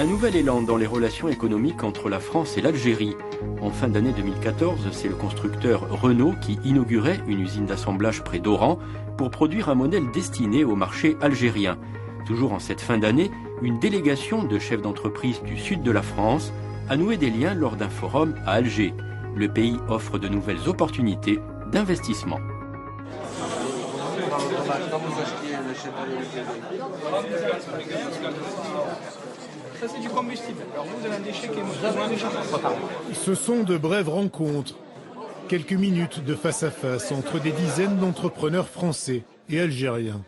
Un nouvel élan dans les relations économiques entre la France et l'Algérie. En fin d'année 2014, c'est le constructeur Renault qui inaugurait une usine d'assemblage près d'Oran pour produire un modèle destiné au marché algérien. Toujours en cette fin d'année, une délégation de chefs d'entreprise du sud de la France a noué des liens lors d'un forum à Alger. Le pays offre de nouvelles opportunités d'investissement. Ça, c'est du combustible. Alors vous avez un déchet qui est... Ce sont de brèves rencontres, quelques minutes de face à face entre des dizaines d'entrepreneurs français et algériens.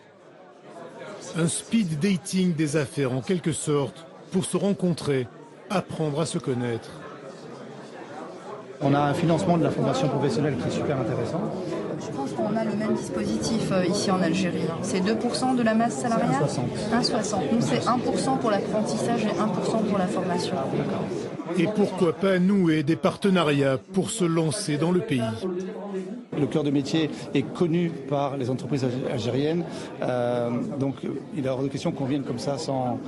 Un speed dating des affaires en quelque sorte, pour se rencontrer, apprendre à se connaître. On a un financement de la formation professionnelle qui est super intéressant. Je pense qu'on a le même dispositif ici en Algérie. C'est 2% de la masse salariale. 1,60. Nous, c'est 1% pour l'apprentissage et 1% pour la formation. Et pourquoi pas nouer des partenariats pour se lancer dans le pays. Le cœur de métier est connu par les entreprises algériennes. Donc il est hors de question qu'on vienne comme ça sans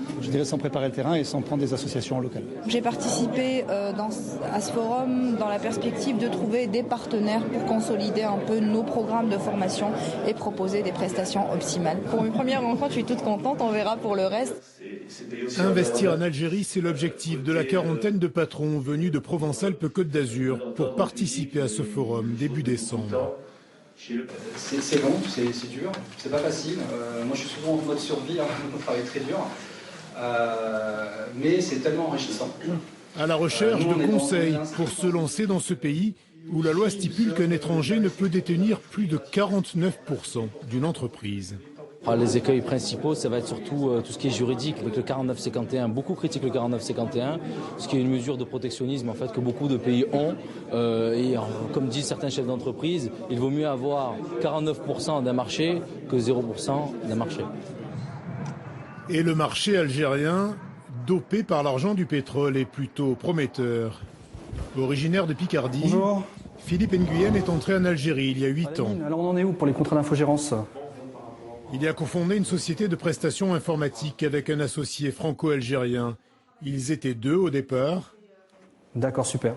préparer le terrain et sans prendre des associations locales. J'ai participé à ce forum dans la perspective de trouver des partenaires pour consolider un peu nos programmes de formation et proposer des prestations optimales. Pour une première rencontre, je suis toute contente, on verra pour le reste. Investir en Algérie, c'est l'objectif de la quarantaine de patrons venus de Provence-Alpes-Côte d'Azur pour participer à ce forum début décembre. C'est long, c'est dur, c'est pas facile. Moi je suis souvent en mode survie, on travaille très dur. Mais c'est tellement enrichissant. À la recherche de conseils pour se lancer dans ce pays où la loi stipule qu'un étranger ne peut détenir plus de 49% d'une entreprise. Les écueils principaux, ça va être surtout tout ce qui est juridique, avec le 49-51. Beaucoup critiquent le 49-51, ce qui est une mesure de protectionnisme en fait, que beaucoup de pays ont. Comme disent certains chefs d'entreprise, il vaut mieux avoir 49% d'un marché que 0% d'un marché. Et le marché algérien, dopé par l'argent du pétrole, est plutôt prometteur. Originaire de Picardie, bonjour. Philippe Nguyen est entré en Algérie il y a 8 ans. Alors on en est où pour les contrats d'infogérance ? Il y a cofondé une société de prestations informatiques avec un associé franco-algérien. Ils étaient 2 au départ. D'accord, super.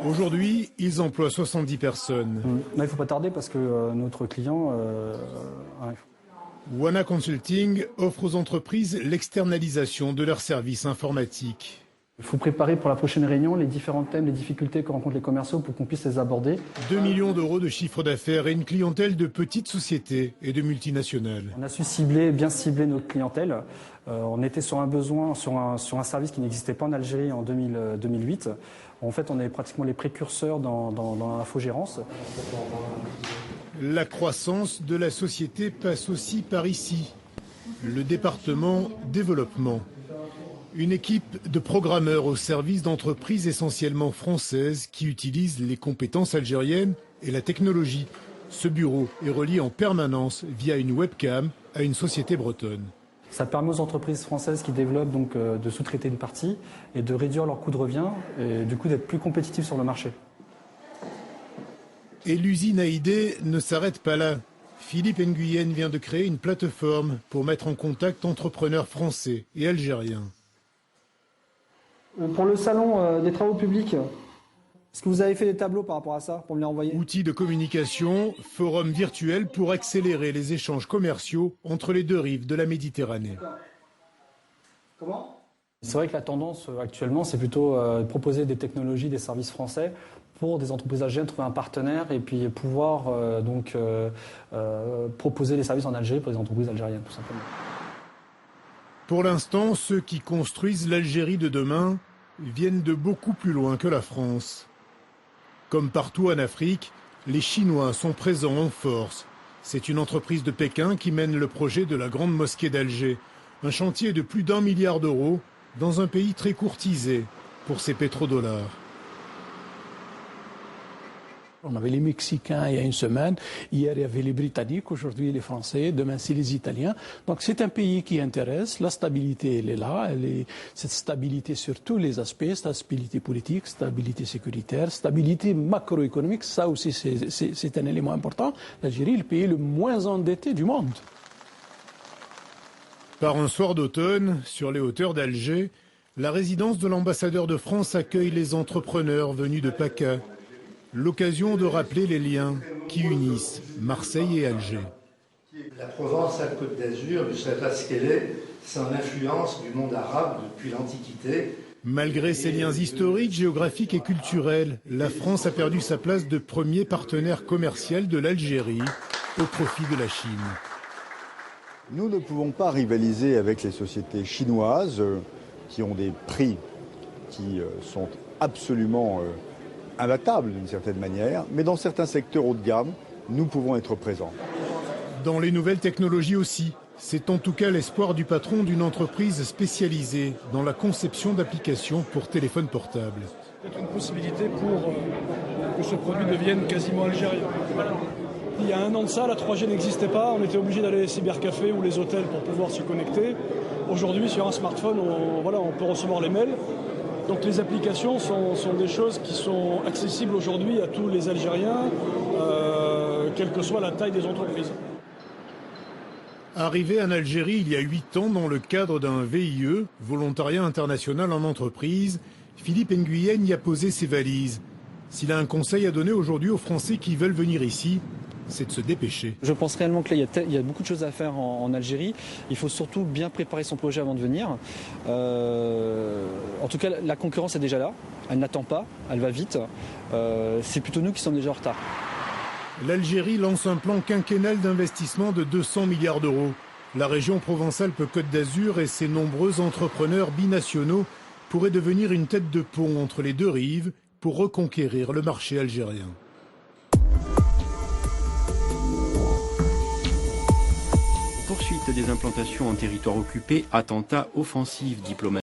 Aujourd'hui, ils emploient 70 personnes. Là, il ne faut pas tarder parce que notre client... Wana Consulting offre aux entreprises l'externalisation de leurs services informatiques. Il faut préparer pour la prochaine réunion les différents thèmes, les difficultés que rencontrent les commerciaux pour qu'on puisse les aborder. 2 millions d'euros de chiffre d'affaires et une clientèle de petites sociétés et de multinationales. On a su bien cibler notre clientèle. On était sur un besoin, sur un service qui n'existait pas en Algérie en 2008. En fait, on est pratiquement les précurseurs dans l'infogérance. La croissance de la société passe aussi par ici, le département développement. Une équipe de programmeurs au service d'entreprises essentiellement françaises qui utilisent les compétences algériennes et la technologie. Ce bureau est relié en permanence via une webcam à une société bretonne. Ça permet aux entreprises françaises qui développent donc, de sous-traiter une partie et de réduire leur coût de revient et du coup d'être plus compétitifs sur le marché. Et l'usine à idées ne s'arrête pas là. Philippe Nguyen vient de créer une plateforme pour mettre en contact entrepreneurs français et algériens. Pour le salon des travaux publics, est-ce que vous avez fait des tableaux par rapport à ça pour me les envoyer ? Outils de communication, forum virtuel pour accélérer les échanges commerciaux entre les 2 rives de la Méditerranée. Comment ? C'est vrai que la tendance actuellement, c'est plutôt de proposer des technologies, des services français pour des entreprises algériennes, trouver un partenaire et puis pouvoir proposer les services en Algérie pour des entreprises algériennes, tout simplement. Pour l'instant, ceux qui construisent l'Algérie de demain viennent de beaucoup plus loin que la France. Comme partout en Afrique, les Chinois sont présents en force. C'est une entreprise de Pékin qui mène le projet de la Grande Mosquée d'Alger, un chantier de plus d'1 milliard d'euros dans un pays très courtisé pour ses pétrodollars. On avait les Mexicains il y a une semaine, hier il y avait les Britanniques, aujourd'hui les Français, demain c'est les Italiens. Donc c'est un pays qui intéresse, la stabilité elle est là, cette stabilité sur tous les aspects, stabilité politique, stabilité sécuritaire, stabilité macroéconomique, ça aussi c'est un élément important. L'Algérie est le pays le moins endetté du monde. Par un soir d'automne, sur les hauteurs d'Alger, La résidence de l'ambassadeur de France accueille les entrepreneurs venus de PACA. L'occasion de rappeler les liens qui unissent Marseille et Alger. La Provence-Alpes-Côte d'Azur, je ne savais pas ce qu'elle est, sans l'influence du monde arabe depuis l'Antiquité. Malgré ses liens historiques, géographiques et culturels, la France a perdu sa place de premier partenaire commercial de l'Algérie au profit de la Chine. Nous ne pouvons pas rivaliser avec les sociétés chinoises qui ont des prix qui sont absolument imbattables d'une certaine manière, mais dans certains secteurs haut de gamme, nous pouvons être présents. Dans les nouvelles technologies aussi, c'est en tout cas l'espoir du patron d'une entreprise spécialisée dans la conception d'applications pour téléphone portable. C'est une possibilité pour que ce produit devienne quasiment algérien. Voilà. Il y a 1 an de ça, la 3G n'existait pas, on était obligé d'aller aux cybercafés ou les hôtels pour pouvoir se connecter. Aujourd'hui, sur un smartphone, on peut recevoir les mails. Donc les applications sont des choses qui sont accessibles aujourd'hui à tous les Algériens, quelle que soit la taille des entreprises. Arrivé en Algérie il y a 8 ans dans le cadre d'un VIE, Volontariat International en Entreprise, Philippe Nguyen y a posé ses valises. S'il a un conseil à donner aujourd'hui aux Français qui veulent venir ici, c'est de se dépêcher. Je pense réellement que là, il y a beaucoup de choses à faire en Algérie. Il faut surtout bien préparer son projet avant de venir. En tout cas, la concurrence est déjà là. Elle n'attend pas, elle va vite. C'est plutôt nous qui sommes déjà en retard. L'Algérie lance un plan quinquennal d'investissement de 200 milliards d'euros. La région Provence-Alpes-Côte d'Azur et ses nombreux entrepreneurs binationaux pourraient devenir une tête de pont entre les deux rives pour reconquérir le marché algérien. Poursuite des implantations en territoire occupé, attentats, offensives diplomatiques.